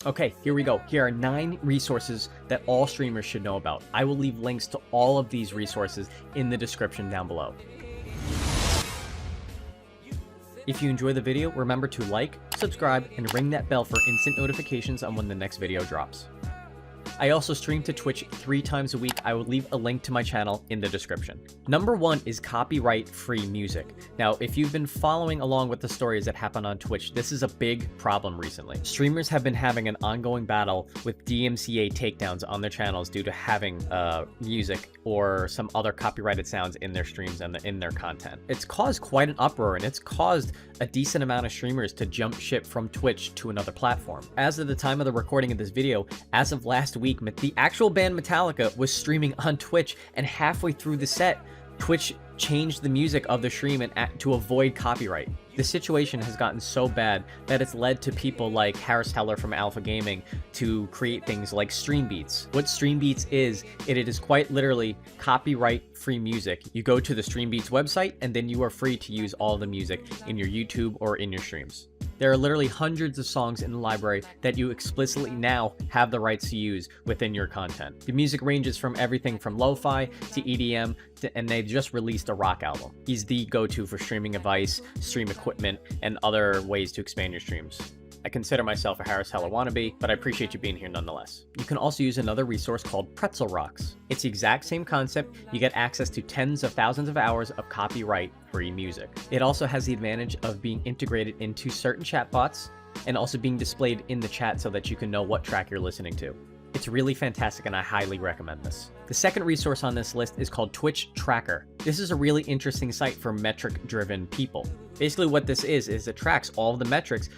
Okay, here we go. Here are 9 resources that all streamers should know about. I will leave links to all of these resources in the description down below. If you enjoy the video, remember to like, subscribe, and ring that bell for instant notifications on when the next video drops. I also stream to Twitch 3 times a week. I will leave a link to my channel in the description. Number 1 is copyright-free music. Now, if you've been following along with the stories that happen on Twitch, this is a big problem recently. Streamers have been having an ongoing battle with DMCA takedowns on their channels due to having music or some other copyrighted sounds in their streams and in their content. It's caused quite an uproar, and it's caused a decent amount of streamers to jump ship from Twitch to another platform. As of the time of the recording of this video, as of last week, the actual band Metallica was streaming on Twitch, and halfway through the set, Twitch changed the music of the stream to avoid copyright. The situation has gotten so bad that it's led to people like Harris Heller from Alpha Gaming to create things like Stream Beats. What Stream Beats is, it is quite literally copyright-free music. You go to the Stream Beats website, and then you are free to use all the music in your YouTube or in your streams. There are literally hundreds of songs in the library that you explicitly now have the rights to use within your content. The music ranges from everything from lo-fi to EDM, and they just released a rock album. He's the go-to for streaming advice, stream equipment, and other ways to expand your streams. I consider myself a Harris Heller wannabe, but I appreciate you being here nonetheless. You can also use another resource called Pretzel Rocks. It's the exact same concept. You get access to tens of thousands of hours of copyright-free music. It also has the advantage of being integrated into certain chatbots and also being displayed in the chat so that you can know what track you're listening to. It's really fantastic, and I highly recommend this. The second resource on this list is called Twitch Tracker. This is a really interesting site for metric-driven people. Basically what this is it tracks all of the metrics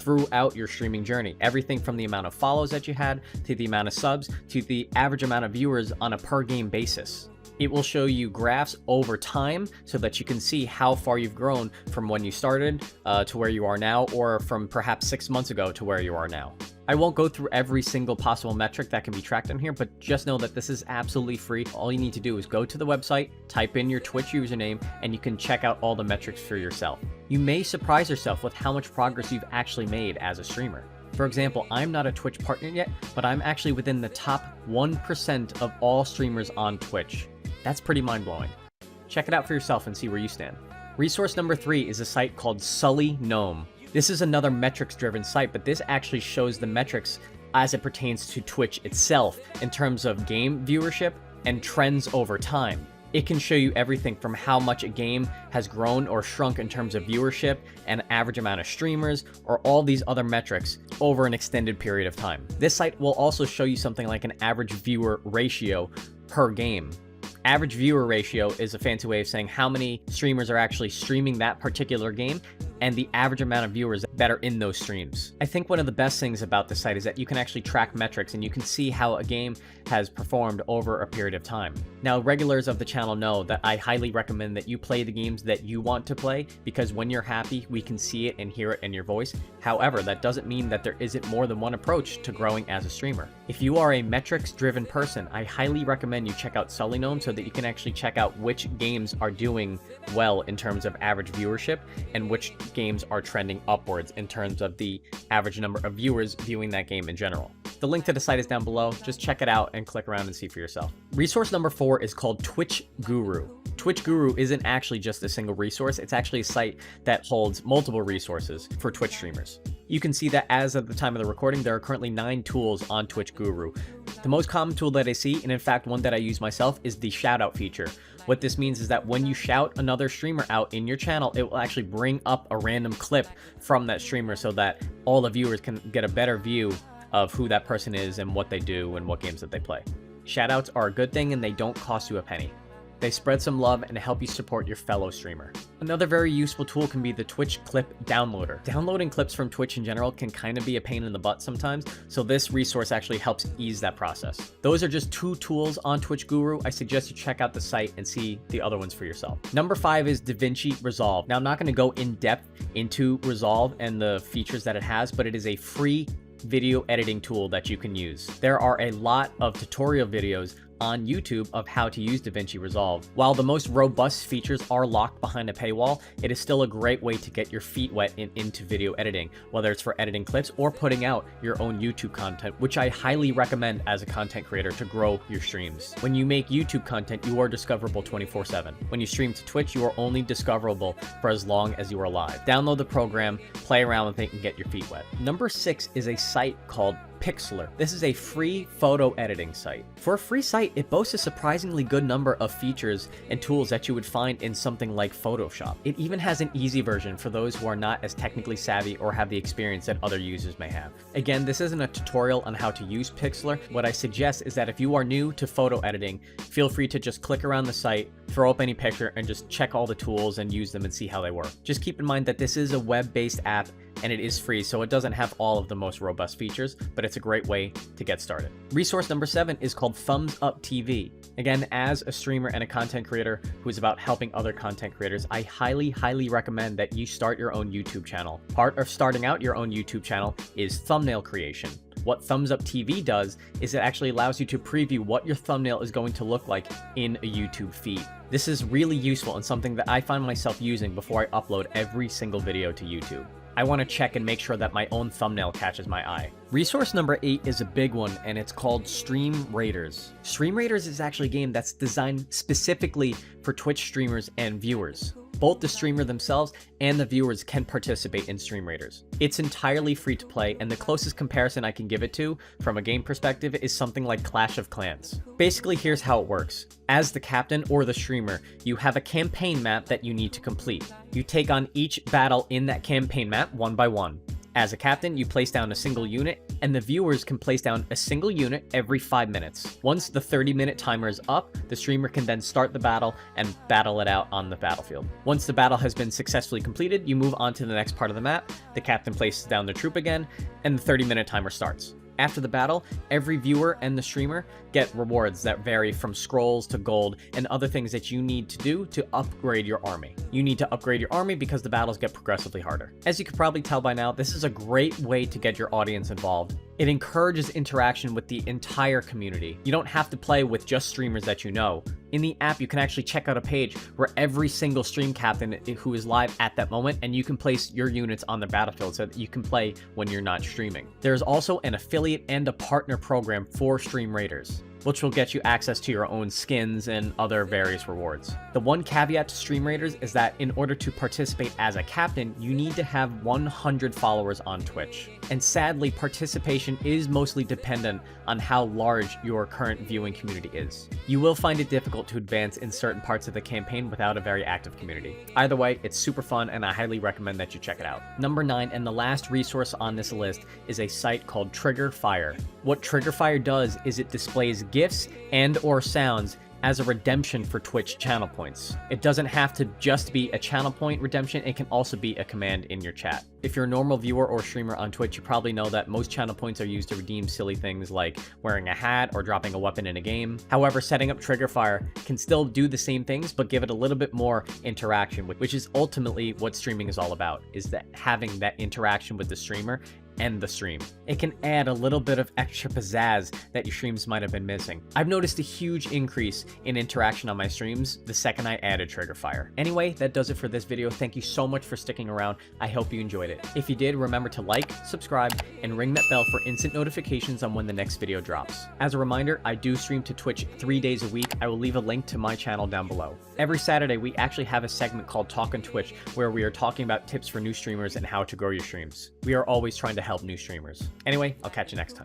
throughout your streaming journey. Everything from the amount of follows that you had, to the amount of subs, to the average amount of viewers on a per-game basis. It will show you graphs over time so that you can see how far you've grown from when you started to where you are now, or from perhaps 6 months ago to where you are now. I won't go through every single possible metric that can be tracked in here, but just know that this is absolutely free. All you need to do is go to the website, type in your Twitch username, and you can check out all the metrics for yourself. You may surprise yourself with how much progress you've actually made as a streamer. For example, I'm not a Twitch partner yet, but I'm actually within the top 1% of all streamers on Twitch. That's pretty mind-blowing. Check it out for yourself and see where you stand. Resource number 3 is a site called SullyGnome. This is another metrics-driven site, but this actually shows the metrics as it pertains to Twitch itself in terms of game viewership and trends over time. It can show you everything from how much a game has grown or shrunk in terms of viewership and average amount of streamers, or all these other metrics over an extended period of time. This site will also show you something like an average viewer ratio per game. Average viewer ratio is a fancy way of saying how many streamers are actually streaming that particular game and the average amount of viewers that are in those streams. I think one of the best things about this site is that you can actually track metrics and you can see how a game has performed over a period of time. Now, regulars of the channel know that I highly recommend that you play the games that you want to play, because when you're happy, we can see it and hear it in your voice. However, that doesn't mean that there isn't more than one approach to growing as a streamer. If you are a metrics-driven person, I highly recommend you check out SullyGnome so that you can actually check out which games are doing well in terms of average viewership and which games are trending upwards in terms of the average number of viewers viewing that game in general. The link to the site is down below. Just check it out and click around and see for yourself. Resource number 4 is called Twitch Guru. Twitch Guru isn't actually just a single resource. It's actually a site that holds multiple resources for Twitch streamers. You can see that as of the time of the recording, there are currently 9 tools on Twitch Guru. The most common tool that I see, and in fact one that I use myself, is the shoutout feature. What this means is that when you shout another streamer out in your channel, it will actually bring up a random clip from that streamer so that all the viewers can get a better view of who that person is and what they do and what games that they play. Shoutouts are a good thing, and they don't cost you a penny. They spread some love and help you support your fellow streamer. Another very useful tool can be the Twitch Clip Downloader. Downloading clips from Twitch in general can kind of be a pain in the butt sometimes, so this resource actually helps ease that process. Those are just 2 tools on Twitch Guru. I suggest you check out the site and see the other ones for yourself. Number 5 is DaVinci Resolve. Now, I'm not going to go in depth into Resolve and the features that it has, but it is a free video editing tool that you can use. There are a lot of tutorial videos on YouTube of how to use DaVinci Resolve. While the most robust features are locked behind a paywall, it is still a great way to get your feet wet into video editing, whether it's for editing clips or putting out your own YouTube content, which I highly recommend as a content creator to grow your streams. When you make YouTube content, you are discoverable 24/7. When you stream to Twitch, you are only discoverable for as long as you are live. Download the program, play around with it, and get your feet wet. Number 6 is a site called PIXLR. This is a free photo editing site. For a free site, it boasts a surprisingly good number of features and tools that you would find in something like Photoshop. It even has an easy version for those who are not as technically savvy or have the experience that other users may have. Again, this isn't a tutorial on how to use PIXLR. What I suggest is that if you are new to photo editing, feel free to just click around the site, throw up any picture, and just check all the tools and use them and see how they work. Just keep in mind that this is a web-based app and it is free, so it doesn't have all of the most robust features, but it's a great way to get started. Resource number 7 is called Thumbs Up TV. Again, as a streamer and a content creator who is about helping other content creators, I highly recommend that you start your own YouTube channel. Part of starting out your own YouTube channel is thumbnail creation. What Thumbs Up TV does is it actually allows you to preview what your thumbnail is going to look like in a YouTube feed. This is really useful and something that I find myself using before I upload every single video to YouTube. I want to check and make sure that my own thumbnail catches my eye. Resource number 8 is a big one, and it's called Stream Raiders. Stream Raiders is actually a game that's designed specifically for Twitch streamers and viewers. Both the streamer themselves and the viewers can participate in Stream Raiders. It's entirely free to play, and the closest comparison I can give it to from a game perspective is something like Clash of Clans. Basically, here's how it works. As the captain or the streamer, you have a campaign map that you need to complete. You take on each battle in that campaign map one by one. As a captain, you place down a single unit, and the viewers can place down a single unit every 5 minutes. Once the 30-minute timer is up, the streamer can then start the battle and battle it out on the battlefield. Once the battle has been successfully completed, you move on to the next part of the map, the captain places down the troop again, and the 30-minute timer starts. After the battle, every viewer and the streamer get rewards that vary from scrolls to gold and other things that you need to do to upgrade your army. You need to upgrade your army because the battles get progressively harder. As you can probably tell by now, this is a great way to get your audience involved. It encourages interaction with the entire community. You don't have to play with just streamers that you know. In the app, you can actually check out a page where every single stream captain who is live at that moment, and you can place your units on the battlefield so that you can play when you're not streaming. There's also an affiliate and a partner program for Stream Raiders, which will get you access to your own skins and other various rewards. The one caveat to Stream Raiders is that in order to participate as a captain, you need to have 100 followers on Twitch. And sadly, participation is mostly dependent on how large your current viewing community is. You will find it difficult to advance in certain parts of the campaign without a very active community. Either way, it's super fun and I highly recommend that you check it out. Number 9, and the last resource on this list, is a site called TriggerFyre. What TriggerFyre does is it displays GIFs and or sounds as a redemption for Twitch channel points. It doesn't have to just be a channel point redemption, it can also be a command in your chat. If you're a normal viewer or streamer on Twitch, you probably know that most channel points are used to redeem silly things like wearing a hat or dropping a weapon in a game. However, setting up TriggerFyre can still do the same things, but give it a little bit more interaction, which is ultimately what streaming is all about, is that having that interaction with the streamer and the stream. It can add a little bit of extra pizzazz that your streams might have been missing. I've noticed a huge increase in interaction on my streams the second I added TriggerFyre. Anyway, that does it for this video. Thank you so much for sticking around. I hope you enjoyed it. If you did, remember to like, subscribe, and ring that bell for instant notifications on when the next video drops. As a reminder, I do stream to Twitch 3 days a week. I will leave a link to my channel down below. Every Saturday, we actually have a segment called Talk on Twitch, where we are talking about tips for new streamers and how to grow your streams. We are always trying to help new streamers. Anyway, I'll catch you next time.